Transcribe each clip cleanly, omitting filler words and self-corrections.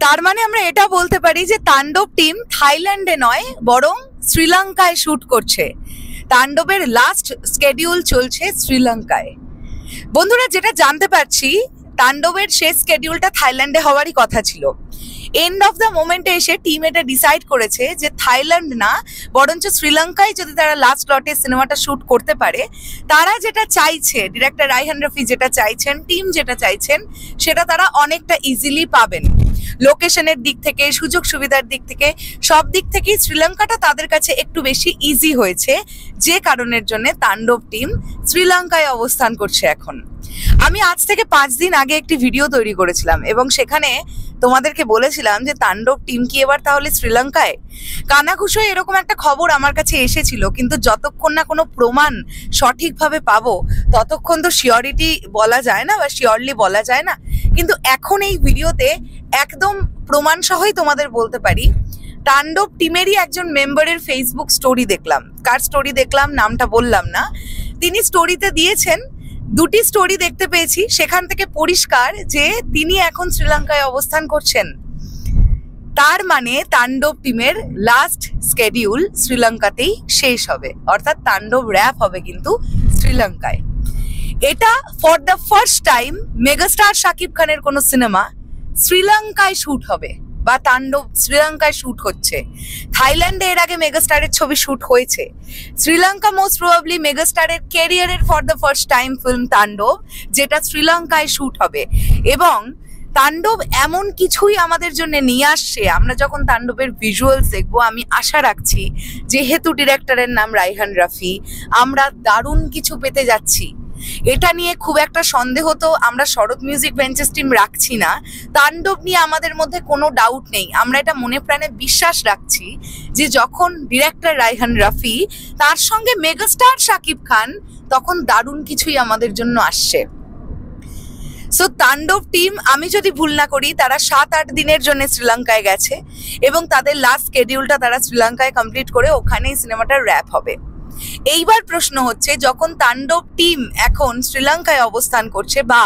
তার মানে আমরা এটা বলতে পারি যে তাণ্ডব টিম থাইল্যান্ডে নয় বরং শ্রীলঙ্কায় শুট করছে। তাণ্ডবের লাস্ট স্কেডিউল চলছে শ্রীলঙ্কায়। বন্ধুরা, যেটা জানতে পারছি তাণ্ডবের শেষ স্কেডিউলটা থাইল্যান্ডে হওয়ারই কথা ছিল। এন্ড অফ দ্য মোমেন্টে এসে টিম এটা ডিসাইড করেছে যে থাইল্যান্ড না বরঞ্চ শ্রীলঙ্কায় যদি তারা লাস্ট লটে সিনেমাটা শুট করতে পারে, তারা যেটা চাইছে, ডিরেক্টর রাইহান রাফি যেটা চাইছেন, টিম যেটা চাইছেন, সেটা তারা অনেকটা ইজিলি পাবেন। লোকেশনের দিক থেকে, সুযোগ সুবিধার দিক থেকে, সব দিক থেকেই শ্রীলঙ্কাটা তাদের কাছে একটু বেশি ইজি হয়েছে, যে কারণের জন্য তাণ্ডব টিম শ্রীলঙ্কায় অবস্থান করছে এখন। আমি আজ থেকে 5 দিন আগে একটি ভিডিও তৈরি করেছিলাম এবং সেখানে তোমাদেরকে বলেছিলাম যে তাণ্ডব টিম কি এবার তাহলে শ্রীলঙ্কায়? কানাঘুষো এরকম একটা খবর আমার কাছে এসেছিল, কিন্তু যতক্ষণ না কোনো প্রমাণ সঠিকভাবে পাবো ততক্ষণ তো শিওরিটি বলা যায় না বা শিওরলি বলা যায় না। কিন্তু এখন এই ভিডিওতে একদম প্রমাণ সহই তোমাদের বলতে পারি, তাণ্ডব টিমেরই একজন মেম্বারের ফেসবুক স্টোরি দেখলাম। কার স্টোরি দেখলাম নামটা বললাম না, তিনি স্টোরিতে দিয়েছেন, 2টি স্টোরি দেখতে পেয়েছি, সেখান থেকে পরিষ্কার যে তিনি এখন শ্রীলঙ্কায় অবস্থান করছেন। তার মানে তাণ্ডব টিমের লাস্ট স্কেডিউল শ্রীলঙ্কাতেই শেষ হবে, অর্থাৎ তাণ্ডব র্যাপ হবে কিন্তু শ্রীলঙ্কায়। এটা for the first time megastar Shakib খানের কোনো সিনেমা শ্রীলঙ্কায় শুট হবে বা তাণ্ডব শ্রীলঙ্কায় শুট হচ্ছে। থাইল্যান্ডে এর আগে মেগাস্টারের ছবি শুট হয়েছে। শ্রীলঙ্কা মোস্ট প্রবাবলি মেগাস্টারের ক্যারিয়ারের for the first time film তাণ্ডব, যেটা শ্রীলঙ্কায় শুট হবে। এবং তাণ্ডব এমন কিছুই আমাদের জন্য নিয়ে আসছে, আমরা যখন তাণ্ডবের ভিজুয়ালস দেখবো আমি আশা রাখছি, যেহেতু ডিরেক্টরের নাম রাইহান রাফি, আমরা দারুণ কিছু পেতে যাচ্ছি। এটা নিয়ে খুব একটা সন্দেহ তো আমরা শরৎ মিউজিক ভেঞ্চার্স টিম রাখছি না। তাণ্ডব নিয়ে আমাদের মধ্যে কোনো ডাউট নেই। আমরা এটা মনে প্রাণে বিশ্বাস রাখছি যে যখন ডিরেক্টর রাইহান রাফি, তার সঙ্গে মেগাস্টার শাকিব খান, তখন দারুণ কিছুই আমাদের জন্য আসছে। সো তাণ্ডব টিম, আমি যদি ভুল না করি, তারা 7-8 দিনের জন্য শ্রীলঙ্কায় গেছে এবং তাদের লাস্ট স্কেডিউলটা তারা শ্রীলঙ্কায় কমপ্লিট করে ওখানেই সিনেমাটা র্যাপ হবে। এইবার প্রশ্ন হচ্ছে, যখন তাণ্ডব টিম এখন শ্রীলঙ্কায় অবস্থান করছে বা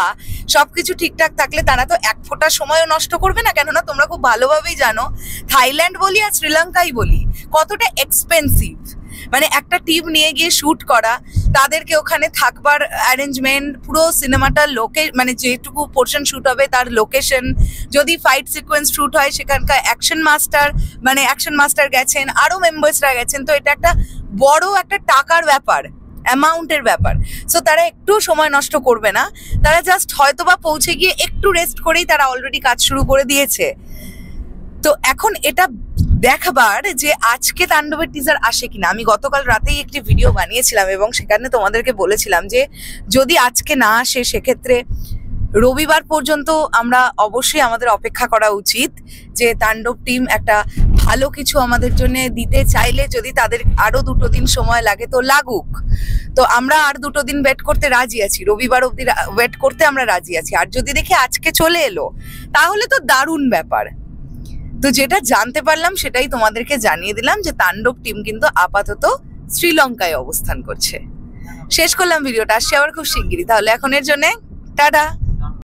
সবকিছু ঠিকঠাক থাকলে, তারা তো এক ফোঁটা সময়ও নষ্ট করবে না, কেননা তোমরা খুব ভালোভাবেই জানো থাইল্যান্ড বলি আর শ্রীলঙ্কাই বলি কতটা এক্সপেন্সিভ। মানে একটা টিম নিয়ে গিয়ে শুট করা, তাদেরকে ওখানে থাকবার অ্যারেঞ্জমেন্ট, পুরো সিনেমাটার মানে যেটুকু পোর্শন শুট হবে তার লোকেশন, যদি ফাইট সিকোয়েন্স শুট হয় সেখানকার অ্যাকশন মাস্টার গেছেন, আরো মেম্বার্সরা গেছেন। তো এটা একটা বড় একটা টাকার ব্যাপার, অ্যামাউন্টের ব্যাপার। সো তারা একটু সময় নষ্ট করবে না, তারা জাস্ট হয়তোবা পৌঁছে গিয়ে একটু রেস্ট করেই তারা অলরেডি কাজ শুরু করে দিয়েছে। তো এখন এটা দেখাবার যে আজকে তাণ্ডবের টিজার আসে কিনা। আমি গতকাল রাতেই একটি ভিডিও বানিয়েছিলাম এবং সেখানে তোমাদেরকে বলেছিলাম যে যদি আজকে না আসে সেক্ষেত্রে রবিবার পর্যন্ত আমরা অবশ্যই আমাদের অপেক্ষা করা উচিত, যে তাণ্ডব টিম একটা ভালো কিছু আমাদের জন্য দিতে চাইলে যদি তাদের আরো 2 দিন সময় লাগে তো লাগুক। তো আমরা আর 2 দিন ওয়েট করতে রাজি আছি, রবিবার অবধি ওয়েট করতে আমরা রাজি আছি। আর যদি দেখি আজকে চলে এলো তাহলে তো দারুণ ব্যাপার। তো যেটা জানতে পারলাম সেটাই তোমাদেরকে জানিয়ে দিলাম, যে তাণ্ডব টিম কিন্তু আপাতত শ্রীলঙ্কায় অবস্থান করছে। শেষ করলাম ভিডিওটা, আসছে আবার খুব শিগগিরই। তাহলে এখনের জন্য টাটা।